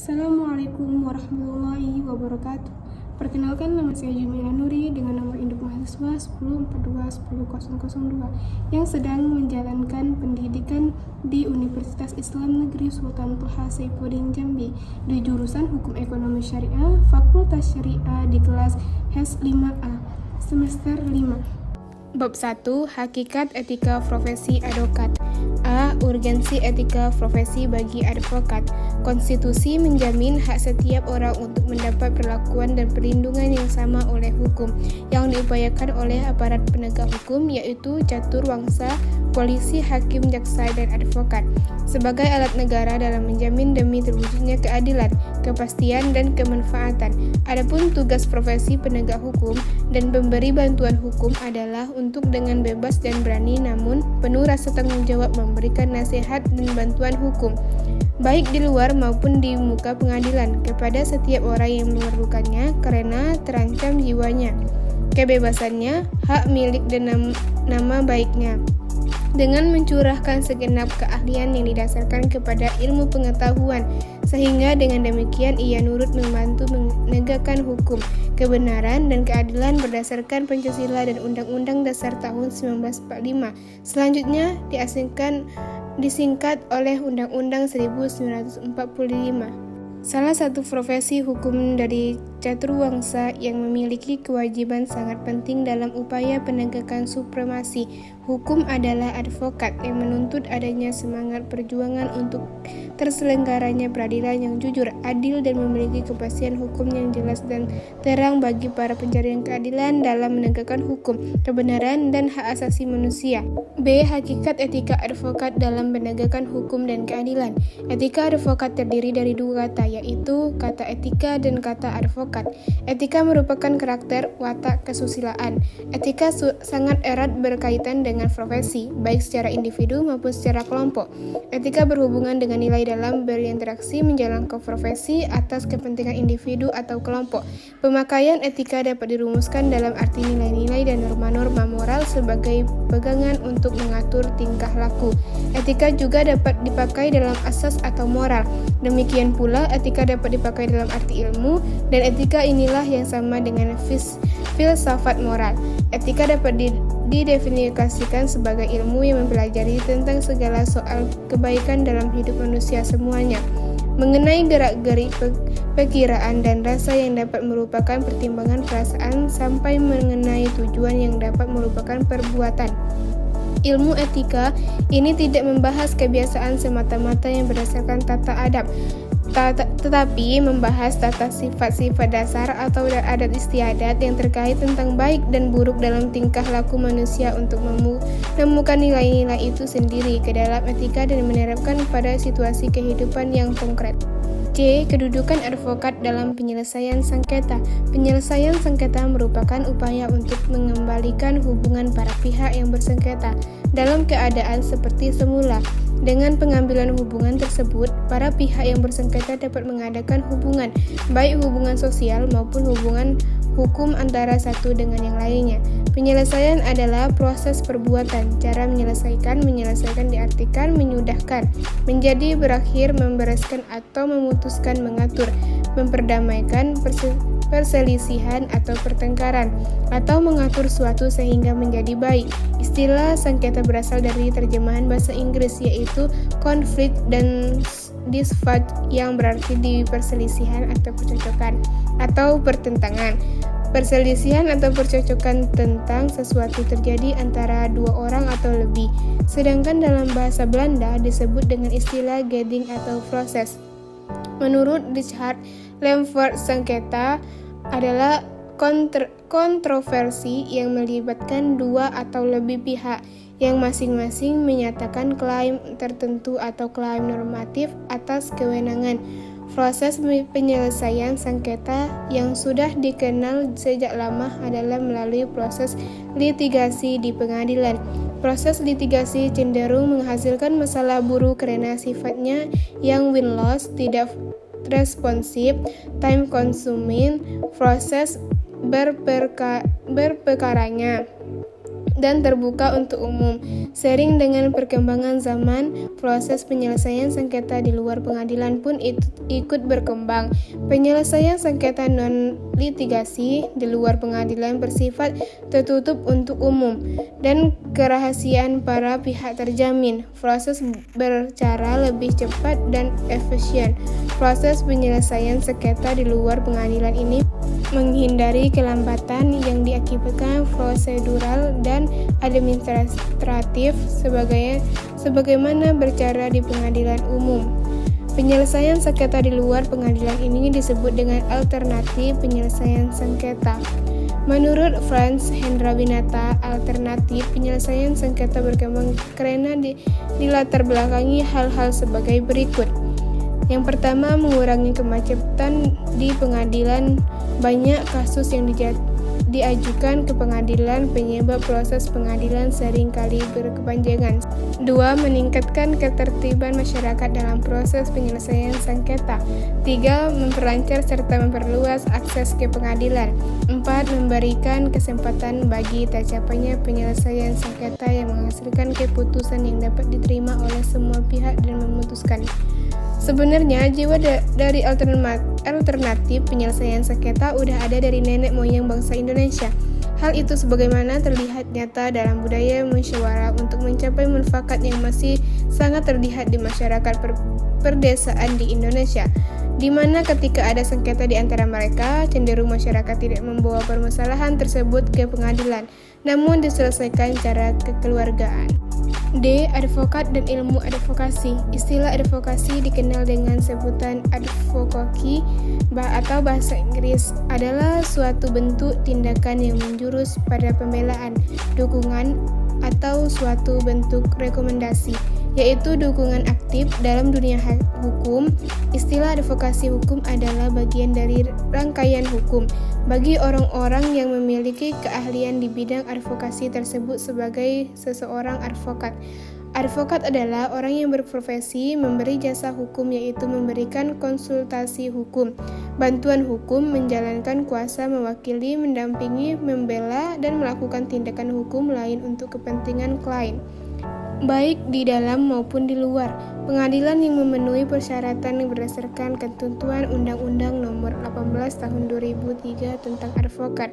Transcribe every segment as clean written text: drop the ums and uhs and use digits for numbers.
Assalamualaikum warahmatullahi wabarakatuh. Perkenalkan, nama saya Jumaila Nuri dengan nomor induk mahasiswa 1042-10002 yang sedang menjalankan pendidikan di Universitas Islam Negeri Sultan Toha Saifuddin Jambi di jurusan Hukum Ekonomi Syariah, Fakultas Syariah di kelas HES 5A, semester 5. Bab 1. Hakikat etika profesi advokat. A. Urgensi etika profesi bagi advokat. Konstitusi menjamin hak setiap orang untuk mendapat perlakuan dan perlindungan yang sama oleh hukum yang diupayakan oleh aparat penegak hukum, yaitu catur wangsa, polisi, hakim, jaksa, dan advokat, sebagai alat negara dalam menjamin demi terwujudnya keadilan, kepastian, dan kemanfaatan. Adapun tugas profesi penegak hukum dan pemberi bantuan hukum adalah untuk dengan bebas dan berani namun penuh rasa tanggung jawab memberikan nasihat dan bantuan hukum, baik di luar maupun di muka pengadilan, kepada setiap orang yang memerlukannya karena terancam jiwanya, kebebasannya, hak milik dan nama baiknya, dengan mencurahkan segenap keahlian yang didasarkan kepada ilmu pengetahuan, sehingga dengan demikian ia nurut membantu menegakkan hukum, kebenaran, dan keadilan berdasarkan Pancasila dan Undang-Undang Dasar tahun 1945. Selanjutnya disingkat oleh Undang-Undang 1945. Salah satu profesi hukum dari caturwangsa yang memiliki kewajiban sangat penting dalam upaya penegakan supremasi hukum adalah advokat, yang menuntut adanya semangat perjuangan untuk terselenggaranya peradilan yang jujur, adil, dan memiliki kepastian hukum yang jelas dan terang bagi para pencari keadilan dalam menegakkan hukum, kebenaran, dan hak asasi manusia. B. Hakikat etika advokat dalam penegakan hukum dan keadilan. Etika advokat terdiri dari dua kata, yaitu kata etika dan kata advokat. Etika merupakan karakter watak kesusilaan. Etika sangat erat berkaitan dengan profesi, baik secara individu maupun secara kelompok. Etika berhubungan dengan nilai dalam berinteraksi menjalankan profesi atas kepentingan individu atau kelompok. Pemakaian etika dapat dirumuskan dalam arti nilai-nilai dan norma-norma moral sebagai pegangan untuk mengatur tingkah laku. Etika juga dapat dipakai dalam asas atau moral. Demikian pula etika dapat dipakai dalam arti ilmu, dan etika inilah yang sama dengan filsafat moral. Etika dapat didefinisikan sebagai ilmu yang mempelajari tentang segala soal kebaikan dalam hidup manusia semuanya, mengenai gerak-gerik pikiran dan rasa yang dapat merupakan pertimbangan perasaan sampai mengenai tujuan yang dapat merupakan perbuatan. Ilmu etika ini tidak membahas kebiasaan semata-mata yang berdasarkan tata adab, tetapi membahas tata sifat-sifat dasar atau adat istiadat yang terkait tentang baik dan buruk dalam tingkah laku manusia untuk menemukan nilai-nilai itu sendiri ke dalam etika dan menerapkan pada situasi kehidupan yang konkret. C. Kedudukan advokat dalam penyelesaian sengketa. Penyelesaian sengketa merupakan upaya untuk mengembalikan hubungan para pihak yang bersengketa dalam keadaan seperti semula. Dengan pengambilan hubungan tersebut, para pihak yang bersengketa dapat mengadakan hubungan, baik hubungan sosial maupun hubungan hukum antara satu dengan yang lainnya. Penyelesaian adalah proses perbuatan. Cara menyelesaikan diartikan menyudahkan, menjadi berakhir, membereskan atau memutuskan, mengatur, memperdamaikan perselisihan atau pertengkaran, atau mengatur suatu sehingga menjadi baik. Istilah sengketa berasal dari terjemahan bahasa Inggris, yaitu conflict dan dispute, yang berarti di perselisihan atau percocokan atau pertentangan. Perselisihan atau percocokan tentang sesuatu terjadi antara dua orang atau lebih. Sedangkan dalam bahasa Belanda disebut dengan istilah geding atau proses. Menurut Richard Lemford, sengketa adalah kontroversi yang melibatkan dua atau lebih pihak yang masing-masing menyatakan klaim tertentu atau klaim normatif atas kewenangan. Proses penyelesaian sengketa yang sudah dikenal sejak lama adalah melalui proses litigasi di pengadilan. Proses litigasi cenderung menghasilkan masalah buruh karena sifatnya yang win-loss, tidak responsif, time-consuming, proses berperkaranya dan terbuka untuk umum. Seiring dengan perkembangan zaman, proses penyelesaian sengketa di luar pengadilan pun ikut berkembang. Penyelesaian sengketa non-litigasi di luar pengadilan bersifat tertutup untuk umum dan kerahasiaan para pihak terjamin. Proses bercara lebih cepat dan efisien. Proses penyelesaian sengketa di luar pengadilan ini menghindari kelambatan yang diakibatkan prosedural dan administratif sebagaimana bercara di pengadilan umum. Penyelesaian sengketa di luar pengadilan ini disebut dengan alternatif penyelesaian sengketa. Menurut Franz Henrawinata, alternatif penyelesaian sengketa berkembang karena dilatar belakangi hal-hal sebagai berikut. Yang pertama, mengurangi kemacetan di pengadilan. Banyak kasus yang diajukan ke pengadilan penyebab proses pengadilan seringkali berkepanjangan. 2. Meningkatkan ketertiban masyarakat dalam proses penyelesaian sengketa. 3. Memperlancar serta memperluas akses ke pengadilan. 4. Memberikan kesempatan bagi tercapainya penyelesaian sengketa yang menghasilkan keputusan yang dapat diterima oleh semua pihak dan memutuskan. Sebenarnya, jiwa dari alternatif penyelesaian sengketa udah ada dari nenek moyang bangsa Indonesia. Hal itu sebagaimana terlihat nyata dalam budaya musyawarah untuk mencapai mufakat yang masih sangat terlihat di masyarakat perdesaan di Indonesia, di mana ketika ada sengketa di antara mereka, cenderung masyarakat tidak membawa permasalahan tersebut ke pengadilan, namun diselesaikan secara kekeluargaan. D. Advokat dan ilmu advokasi. Istilah advokasi dikenal dengan sebutan advocacy atau bahasa Inggris adalah suatu bentuk tindakan yang menjurus pada pembelaan, dukungan, atau suatu bentuk rekomendasi, yaitu dukungan aktif dalam dunia hukum. Istilah advokasi hukum adalah bagian dari rangkaian hukum. Bagi orang-orang yang memiliki keahlian di bidang advokasi tersebut sebagai seseorang advokat. Advokat adalah orang yang berprofesi memberi jasa hukum, yaitu memberikan konsultasi hukum, bantuan hukum, menjalankan kuasa, mewakili, mendampingi, membela, dan melakukan tindakan hukum lain untuk kepentingan klien, baik di dalam maupun di luar pengadilan yang memenuhi persyaratan berdasarkan ketentuan Undang-Undang Nomor 18 Tahun 2003 tentang advokat.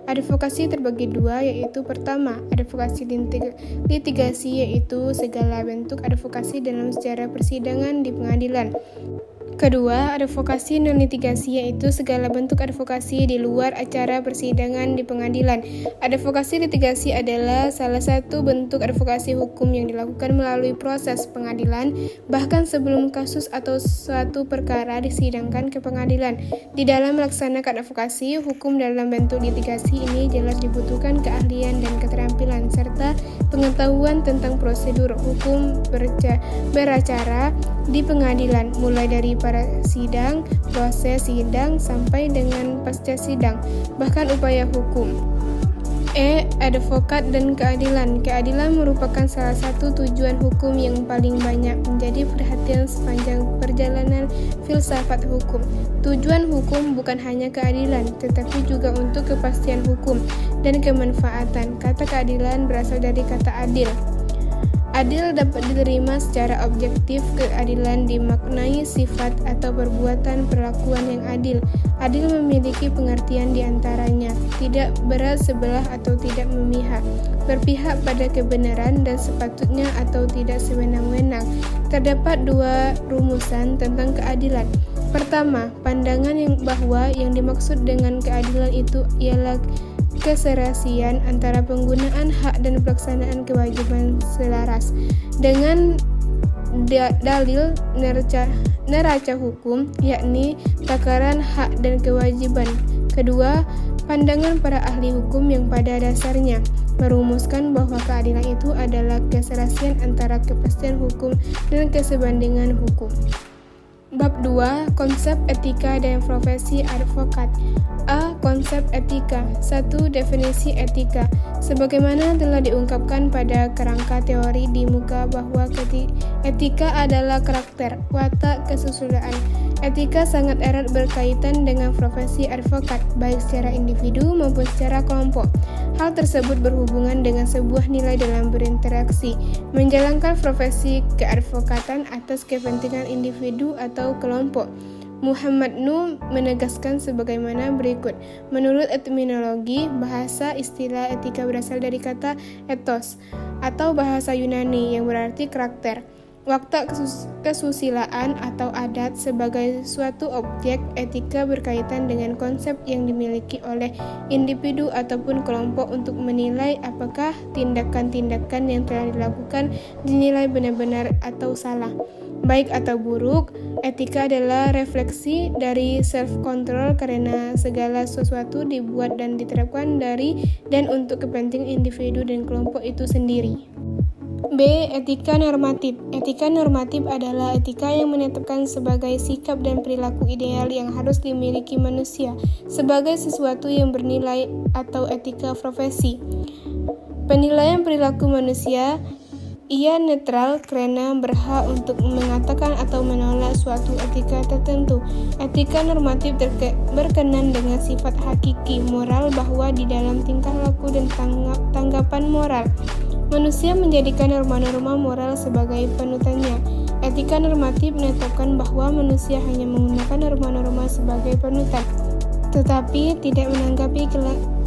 Advokasi terbagi dua, yaitu pertama, advokasi litigasi, yaitu segala bentuk advokasi dalam sejarah persidangan di pengadilan. Kedua, advokasi non-litigasi, yaitu segala bentuk advokasi di luar acara persidangan di pengadilan. Advokasi litigasi adalah salah satu bentuk advokasi hukum yang dilakukan melalui proses pengadilan, bahkan sebelum kasus atau suatu perkara disidangkan ke pengadilan. Di dalam melaksanakan advokasi hukum dalam bentuk litigasi ini jelas dibutuhkan keahlian dan keterampilan, serta pengetahuan tentang prosedur hukum beracara di pengadilan, mulai dari para sidang, proses sidang, sampai dengan pasca sidang, bahkan upaya hukum. E. Advokat dan keadilan. Keadilan merupakan salah satu tujuan hukum yang paling banyak menjadi perhatian sepanjang perjalanan filsafat hukum. Tujuan hukum bukan hanya keadilan, tetapi juga untuk kepastian hukum dan kemanfaatan. Kata keadilan berasal dari kata adil. Adil dapat diterima secara objektif. Keadilan dimaknai sifat atau perbuatan perlakuan yang adil. Adil memiliki pengertian diantaranya tidak berat sebelah atau tidak memihak, berpihak pada kebenaran dan sepatutnya atau tidak sewenang-wenang. Terdapat dua rumusan tentang keadilan. Pertama, pandangan bahwa yang dimaksud dengan keadilan itu ialah keserasian antara penggunaan hak dan pelaksanaan kewajiban selaras dengan dalil neraca hukum, yakni takaran hak dan kewajiban. Kedua, pandangan para ahli hukum yang pada dasarnya merumuskan bahwa keadilan itu adalah keserasian antara kepastian hukum dan kesebandingan hukum. Bab 2. Konsep etika dan profesi advokat. A. Konsep etika. 1. Definisi etika. Sebagaimana telah diungkapkan pada kerangka teori di muka bahwa etika adalah karakter, watak, kesusilaan. Etika sangat erat berkaitan dengan profesi advokat, baik secara individu maupun secara kelompok. Hal tersebut berhubungan dengan sebuah nilai dalam berinteraksi, menjalankan profesi keadvokatan atas kepentingan individu atau kelompok. Muhammad Nuh menegaskan sebagaimana berikut. Menurut etimologi bahasa, istilah etika berasal dari kata ethos atau bahasa Yunani yang berarti karakter. Watak kesusilaan atau adat sebagai suatu objek etika berkaitan dengan konsep yang dimiliki oleh individu ataupun kelompok untuk menilai apakah tindakan-tindakan yang telah dilakukan dinilai benar-benar atau salah. Baik atau buruk, etika adalah refleksi dari self-control karena segala sesuatu dibuat dan diterapkan dari dan untuk kepentingan individu dan kelompok itu sendiri. B. Etika normatif. Etika normatif adalah etika yang menetapkan sebagai sikap dan perilaku ideal yang harus dimiliki manusia sebagai sesuatu yang bernilai atau etika profesi. Penilaian perilaku manusia ia netral karena berhak untuk mengatakan atau menolak suatu etika tertentu. Etika normatif berkenan dengan sifat hakiki moral bahwa di dalam tingkah laku dan tanggapan moral, manusia menjadikan norma-norma moral sebagai panutannya. Etika normatif menetapkan bahwa manusia hanya menggunakan norma-norma sebagai panutan, tetapi tidak menanggapi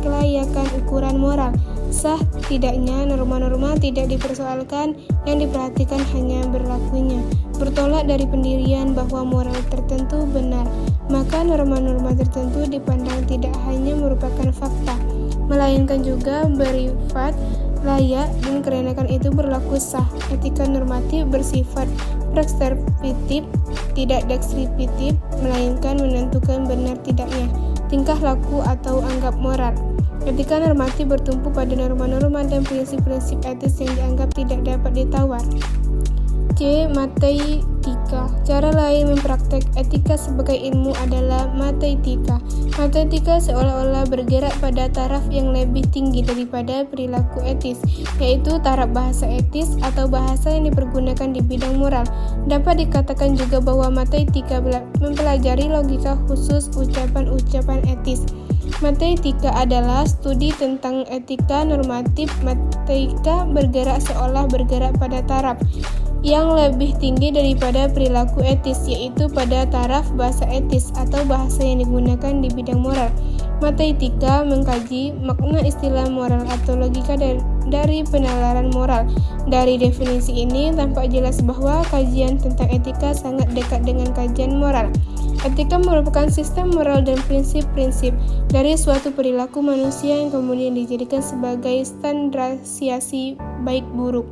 kelayakan ukuran moral. Sah tidaknya norma-norma tidak dipersoalkan, yang diperhatikan hanya berlakunya. Bertolak dari pendirian bahwa moral tertentu benar, maka norma-norma tertentu dipandang tidak hanya merupakan fakta, melainkan juga bersifat layak, dan karena itu berlaku sah. Etika normatif bersifat preskriptif, tidak deskriptif, melainkan menentukan benar tidaknya tingkah laku atau anggap moral. Etika normatif bertumpu pada norma-norma dan prinsip-prinsip etis yang dianggap tidak dapat ditawar. C. Matematika. Cara lain mempraktek etika sebagai ilmu adalah matematika. Matematika seolah-olah bergerak pada taraf yang lebih tinggi daripada perilaku etis, yaitu taraf bahasa etis atau bahasa yang dipergunakan di bidang moral. Dapat dikatakan juga bahwa matematika mempelajari logika khusus ucapan-ucapan etis. Matematika adalah studi tentang etika normatif. Matematika bergerak seolah bergerak pada taraf yang lebih tinggi daripada perilaku etis, yaitu pada taraf bahasa etis atau bahasa yang digunakan di bidang moral. Matematika mengkaji makna istilah moral atau logika dari penalaran moral. Dari definisi ini tampak jelas bahwa kajian tentang etika sangat dekat dengan kajian moral. Etika merupakan sistem moral dan prinsip-prinsip dari suatu perilaku manusia yang kemudian dijadikan sebagai standarisasi baik buruk.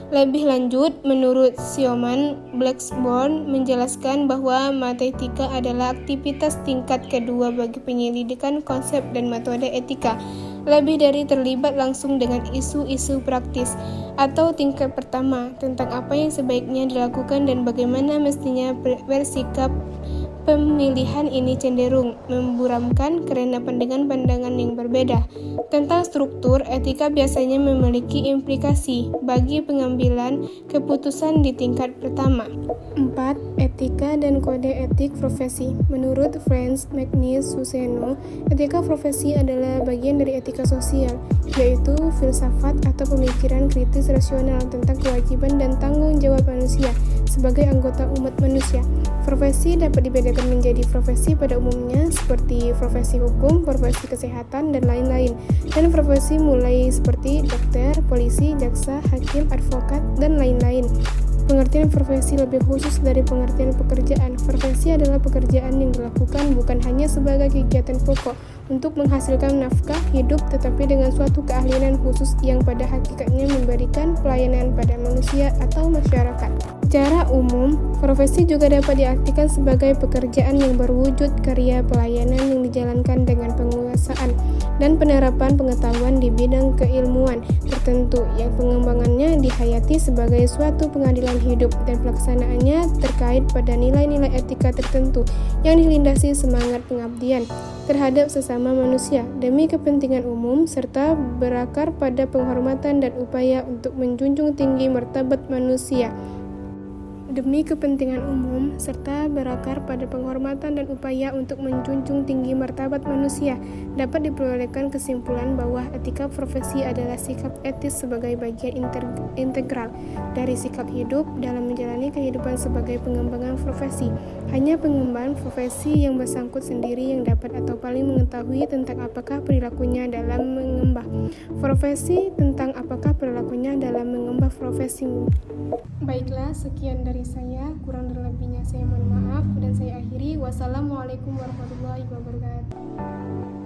Lebih lanjut, menurut Sioman Blackburn menjelaskan bahwa matematika adalah aktivitas tingkat kedua bagi penyelidikan konsep dan metode etika, lebih dari terlibat langsung dengan isu-isu praktis, atau tingkat pertama tentang apa yang sebaiknya dilakukan dan bagaimana mestinya bersikap. Pemilihan ini cenderung memburamkan karena pandangan-pandangan yang berbeda tentang struktur etika biasanya memiliki implikasi bagi pengambilan keputusan di tingkat pertama. 4. Etika dan kode etik profesi. Menurut Franz Magnus Suseno, etika profesi adalah bagian dari etika sosial, yaitu filsafat atau pemikiran kritis rasional tentang kewajiban dan tanggung jawab manusia sebagai anggota umat manusia. Profesi dapat dibedakan menjadi profesi pada umumnya seperti profesi hukum, profesi kesehatan, dan lain-lain, dan profesi mulai seperti dokter, polisi, jaksa, hakim, advokat, dan lain-lain. Pengertian profesi lebih khusus dari pengertian pekerjaan. Profesi adalah pekerjaan yang dilakukan bukan hanya sebagai kegiatan pokok untuk menghasilkan nafkah hidup, tetapi dengan suatu keahlian khusus yang pada hakikatnya memberikan pelayanan pada manusia atau masyarakat. Secara umum, profesi juga dapat diartikan sebagai pekerjaan yang berwujud karya pelayanan yang dijalankan dengan penguasaan dan penerapan pengetahuan di bidang keilmuan tertentu yang pengembangannya dihayati sebagai suatu pengadilan hidup dan pelaksanaannya terkait pada nilai-nilai etika tertentu yang dilindasi semangat pengabdian terhadap sesama manusia demi kepentingan umum serta berakar pada penghormatan dan upaya untuk menjunjung tinggi martabat manusia. demi kepentingan umum, serta berakar pada penghormatan dan upaya untuk menjunjung tinggi martabat manusia, dapat diperolehkan kesimpulan bahwa etika profesi adalah sikap etis sebagai bagian integral dari sikap hidup dalam menjalani kehidupan sebagai pengembangan profesi. Hanya pengembangan profesi yang bersangkut sendiri yang dapat atau paling mengetahui tentang apakah perilakunya dalam mengembang profesi, Baiklah, sekian dari saya. Kurang dan lebihnya saya mohon maaf dan saya akhiri. Wassalamualaikum warahmatullahi wabarakatuh.